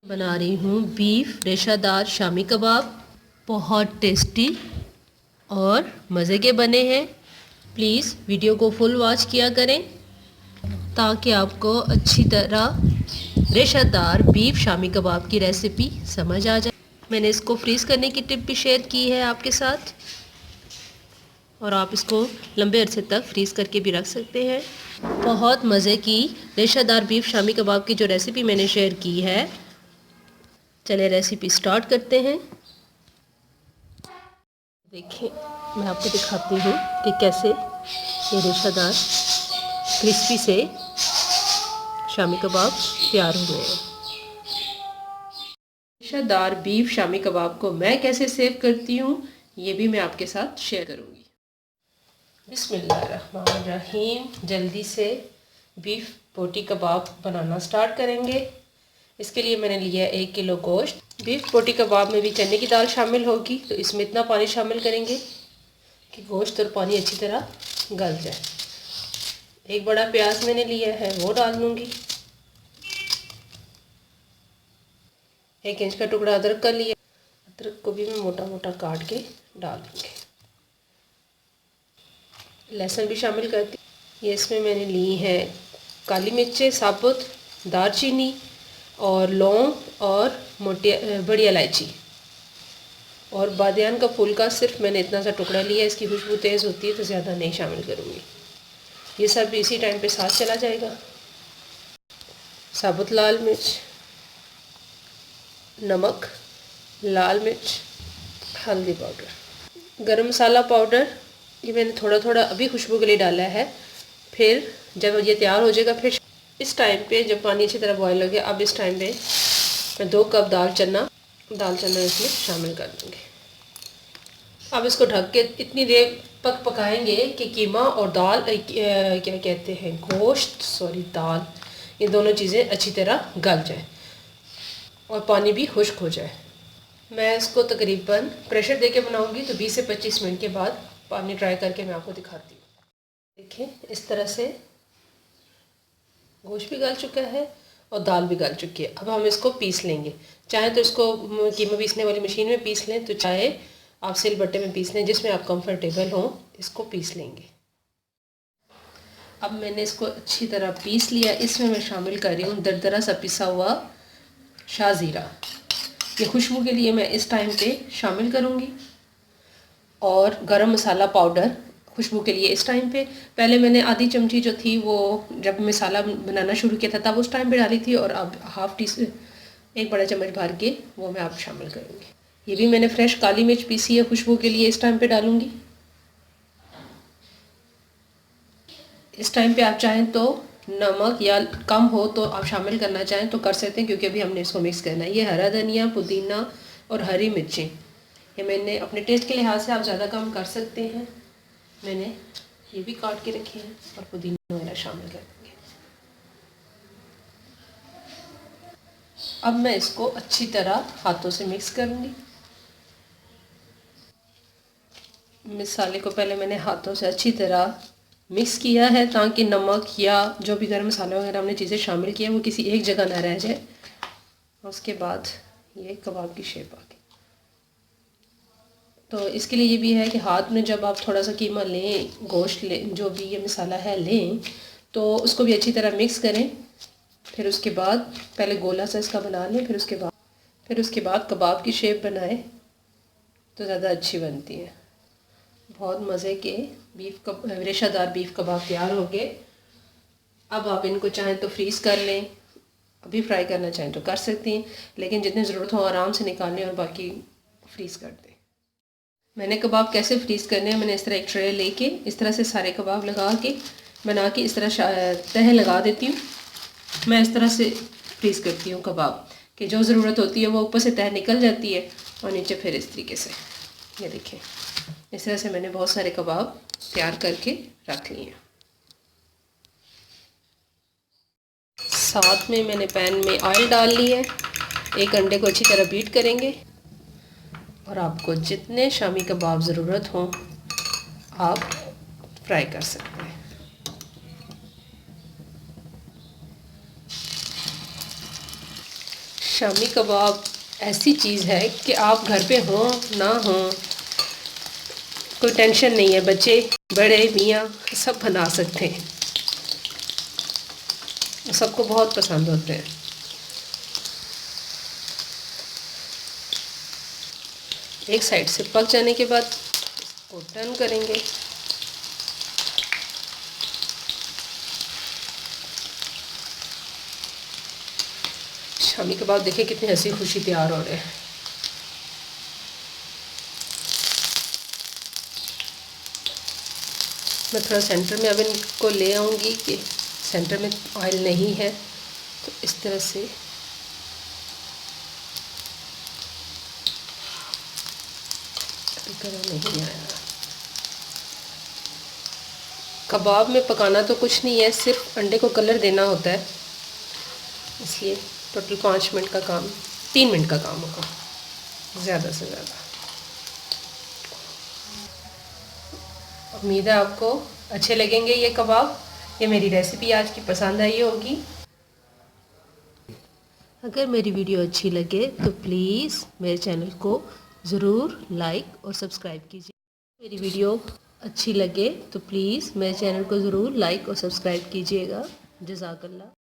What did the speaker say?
बना रही हूँ बीफ रेशादार शामी कबाब। बहुत टेस्टी और मज़े के बने हैं। प्लीज़ वीडियो को फुल वॉच किया करें ताकि आपको अच्छी तरह रेशादार बीफ शामी कबाब की रेसिपी समझ आ जाए। मैंने इसको फ्रीज़ करने की टिप भी शेयर की है आपके साथ, और आप इसको लंबे अरसे तक फ्रीज़ करके भी रख सकते हैं। बहुत मज़े की रेशादार बीफ शामी कबाब की जो रेसिपी मैंने शेयर की है, चलिए रेसिपी स्टार्ट करते हैं। देखिए, मैं आपको दिखाती हूँ कि कैसे ये रेशादार क्रिस्पी से शामी कबाब तैयार हुए हैं। रेशादार बीफ शामी कबाब को मैं कैसे सेव करती हूँ ये भी मैं आपके साथ शेयर करूँगी। बिस्मिल्लाहिर्रहमानिर्रहीम। जल्दी से बीफ बोटी कबाब बनाना स्टार्ट करेंगे। इसके लिए मैंने लिया 1 किलो गोश्त। बीफ बोटी कबाब में भी चने की दाल शामिल होगी, तो इसमें इतना पानी शामिल करेंगे कि गोश्त और पानी अच्छी तरह गल जाए। 1 बड़ा प्याज मैंने लिया है, वो डाल दूँगी। 1 इंच का टुकड़ा अदरक का लिया, अदरक को भी मैं मोटा मोटा काट के डाल दूँगी। लहसुन भी शामिल करती। ये इसमें मैंने ली है काली मिर्चें साबुत, दालचीनी और लौंग और मोटी बड़ी इलायची, और बादियान का फूल का सिर्फ मैंने इतना सा टुकड़ा लिया। इसकी खुशबू तेज़ होती है तो ज़्यादा नहीं शामिल करूँगी। ये सब भी इसी टाइम पे साथ चला जाएगा। साबुत लाल मिर्च, नमक, लाल मिर्च, हल्दी पाउडर, गरम मसाला पाउडर, ये मैंने थोड़ा थोड़ा अभी खुशबू के लिए डाला है। फिर जब ये तैयार हो जाएगा, फिर इस टाइम पे जब पानी अच्छी तरह बॉयल हो गया, अब इस टाइम पे मैं 2 कप दाल चना इसमें शामिल कर दूँगी। अब इसको ढक के इतनी देर पकाएंगे कि कीमा और दाल क्या कहते हैं दाल, ये दोनों चीज़ें अच्छी तरह गल जाए और पानी भी खुश्क हो जाए। मैं इसको तकरीबन प्रेशर दे के बनाऊँगी, तो 20 से 25 मिनट के बाद पानी ट्राई करके मैं आपको दिखाती हूँ। देखिए, इस तरह से गोश्त भी गल चुका है और दाल भी गल चुकी है। अब हम इसको पीस लेंगे। चाहे तो इसको कीमा पीसने वाली मशीन में पीस लें, तो चाहे आप सिलबट्टे में पीस लें, जिसमें आप कंफर्टेबल हों, इसको पीस लेंगे। अब मैंने इसको अच्छी तरह पीस लिया। इसमें मैं शामिल कर रही हूँ दरदरा सा पिसा हुआ शाज़ीरा। ये खुशबू के लिए मैं इस टाइम पे शामिल करूँगी, और गरम मसाला पाउडर खुशबू के लिए इस टाइम पे। पहले मैंने आधी चमची जो थी वो जब मसाला बनाना शुरू किया था तब उस टाइम पे डाली थी, और अब 1 बड़ा चम्मच भर के वो मैं अब शामिल करूँगी। ये भी मैंने फ्रेश काली मिर्च पीसी है, खुशबू के लिए इस टाइम पे डालूँगी। इस टाइम पे आप चाहें तो नमक या कम हो तो आप शामिल करना चाहें तो कर सकते हैं, क्योंकि अभी हमने इसको मिक्स करना है। ये हरा धनिया, पुदीना और हरी मिर्चें ये मैंने अपने टेस्ट के लिहाज से आप ज़्यादा कम कर सकते हैं। मैंने ये भी काट के रखे हैं, और पुदीना वगैरह शामिल कर देंगे। अब मैं इसको अच्छी तरह हाथों से मिक्स करूँगी। मसाले को पहले मैंने हाथों से अच्छी तरह मिक्स किया है, ताकि नमक या जो भी गरम मसाला वगैरह हमने चीज़ें शामिल किया वो किसी एक जगह ना रह जाए। उसके बाद ये कबाब की शेप आ गई। तो इसके लिए ये भी है कि हाथ में जब आप थोड़ा सा कीमा लें, गोश्त लें, जो भी ये मसाला है लें, तो उसको भी अच्छी तरह मिक्स करें। फिर उसके बाद पहले गोला सा इसका बना लें, फिर उसके बाद कबाब की शेप बनाएं तो ज़्यादा अच्छी बनती है। बहुत मज़े के रेशादार बीफ कबाब तैयार हो गए। अब आप इनको चाहें तो फ्रीज़ कर लें, अभी फ्राई करना चाहें तो कर सकती हैं, लेकिन जितनी ज़रूरत हो आराम से निकाल लें और बाकी फ्रीज़ कर दें। मैंने कबाब कैसे फ्रीज़ करने हैं, मैंने इस तरह एक ट्रे लेके इस तरह से सारे कबाब लगा के बना के इस तरह तह लगा देती हूँ। मैं इस तरह से फ्रीज़ करती हूँ कबाब कि जो ज़रूरत होती है वो ऊपर से तह निकल जाती है, और नीचे फिर इस तरीके से ये देखें। इस तरह से मैंने बहुत सारे कबाब तैयार करके रख लिए हैं। साथ में मैंने पैन में ऑयल डाल ली है। 1 अंडे को अच्छी तरह बीट करेंगे, और आपको जितने शामी कबाब ज़रूरत हों आप फ्राई कर सकते हैं। शामी कबाब ऐसी चीज़ है कि आप घर पे हों ना हों, कोई टेंशन नहीं है, बच्चे बड़े मियाँ सब बना सकते हैं, सबको बहुत पसंद होते हैं। एक साइड से पक जाने के बाद इसको टर्न करेंगे। शामी कबाब देखिए कितनी हंसी खुशी तैयार हो रहे हैं। मैं थोड़ा सेंटर में अब इनको ले आऊँगी कि सेंटर में ऑयल नहीं है, तो इस तरह से कलर नहीं आया। कबाब में पकाना तो कुछ नहीं है, सिर्फ अंडे को कलर देना होता है, इसलिए टोटल 5 मिनट का काम, 3 मिनट का काम होगा ज़्यादा से ज़्यादा। उम्मीद है आपको अच्छे लगेंगे ये कबाब। ये मेरी रेसिपी आज की पसंद आई होगी। अगर मेरी वीडियो अच्छी लगे तो प्लीज़ मेरे चैनल को ज़रूर लाइक और सब्सक्राइब कीजिए। मेरी वीडियो अच्छी लगे तो प्लीज़ मेरे चैनल को ज़रूर लाइक और सब्सक्राइब कीजिएगा। जज़ाकल्लाह।